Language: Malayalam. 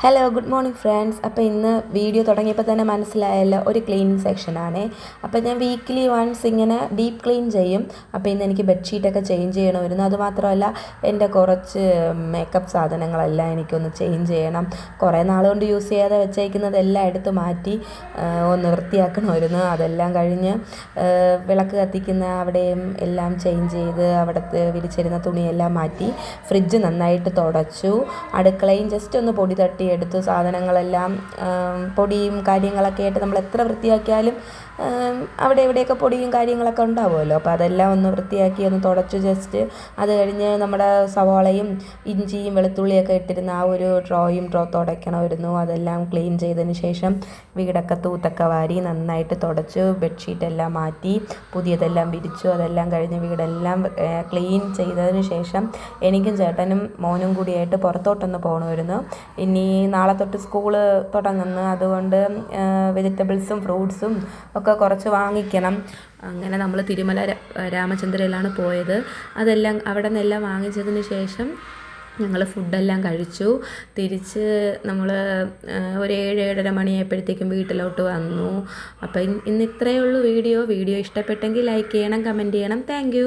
Hello good morning friends. അപ്പോൾ ഇന്ന് വീഡിയോ തുടങ്ങിയപ്പോൾ തന്നെ മനസ്സിലായല്ലോ, ഒരു ക്ലീനിങ് സെക്ഷനാണ്. അപ്പോൾ ഞാൻ വീക്ക്ലി വൺസ് ഇങ്ങനെ ഡീപ്പ് ക്ലീൻ ചെയ്യും. അപ്പോൾ ഇന്ന് എനിക്ക് ബെഡ്ഷീറ്റൊക്കെ ചേഞ്ച് ചെയ്യണമായിരുന്നു. അതുമാത്രമല്ല എൻ്റെ കുറച്ച് മേക്കപ്പ് സാധനങ്ങളെല്ലാം എനിക്കൊന്ന് ചേഞ്ച് ചെയ്യണം. കുറേ നാളുകൊണ്ട് യൂസ് ചെയ്യാതെ വെച്ചേക്കുന്നതെല്ലാം എടുത്ത് മാറ്റി ഒന്ന് വൃത്തിയാക്കണമായിരുന്നു. അതെല്ലാം കഴിഞ്ഞ് വിളക്ക് കത്തിക്കുന്ന അവിടെയും എല്ലാം ചേഞ്ച് ചെയ്ത് അവിടുത്തെ വിരിച്ചിരുന്ന തുണിയെല്ലാം മാറ്റി ഫ്രിഡ്ജ് നന്നായിട്ട് തുടച്ചു. അടുക്കളയും ജസ്റ്റ് ഒന്ന് പൊടി തട്ടി എടുത്ത് സാധനങ്ങളെല്ലാം പൊടിയും കാര്യങ്ങളൊക്കെ ആയിട്ട് നമ്മൾ എത്ര വൃത്തിയാക്കിയാലും അവിടെ ഇവിടെയൊക്കെ പൊടിയും കാര്യങ്ങളൊക്കെ ഉണ്ടാവുമല്ലോ. അപ്പോൾ അതെല്ലാം ഒന്ന് വൃത്തിയാക്കി ഒന്ന് തുടച്ച് ജസ്റ്റ് അത് കഴിഞ്ഞ് നമ്മുടെ സവാളയും ഇഞ്ചിയും വെളുത്തുള്ളിയൊക്കെ ഇട്ടിരുന്ന ആ ഒരു ഡ്രോ തുടയ്ക്കണമായിരുന്നു. അതെല്ലാം ക്ലീൻ ചെയ്തതിന് ശേഷം വീടൊക്കെ തൂത്തൊക്കെ വാരി നന്നായിട്ട് തുടച്ചു ബെഡ്ഷീറ്റെല്ലാം മാറ്റി പുതിയതെല്ലാം വിരിച്ചു. അതെല്ലാം കഴിഞ്ഞ് വീടെല്ലാം ക്ലീൻ ചെയ്തതിന് ശേഷം എനിക്കും ചേട്ടനും മോനും കൂടിയായിട്ട് പുറത്തോട്ടൊന്ന് പോകണമായിരുന്നു. ഇനി നാളെ തൊട്ട് സ്കൂള് തുടങ്ങുന്നു. അതുകൊണ്ട് വെജിറ്റബിൾസും ഫ്രൂട്ട്സും ഒക്കെ കുറച്ച് വാങ്ങിക്കണം. അങ്ങനെ നമ്മൾ തിരുമല രാമചന്ദ്രയിലാണ് പോയത്. അതെല്ലാം അവിടെ നിന്നെല്ലാം വാങ്ങിച്ചതിന് ശേഷം ഞങ്ങൾ ഫുഡെല്ലാം കഴിച്ചു. തിരിച്ച് നമ്മൾ ഒരു 7-7:30 മണിയായപ്പോഴത്തേക്കും വീട്ടിലോട്ട് വന്നു. അപ്പോൾ ഇന്ന് ഇത്രയേ ഉള്ളൂ വീഡിയോ ഇഷ്ടപ്പെട്ടെങ്കിൽ ലൈക്ക് ചെയ്യണം, കമൻറ്റ് ചെയ്യണം. താങ്ക്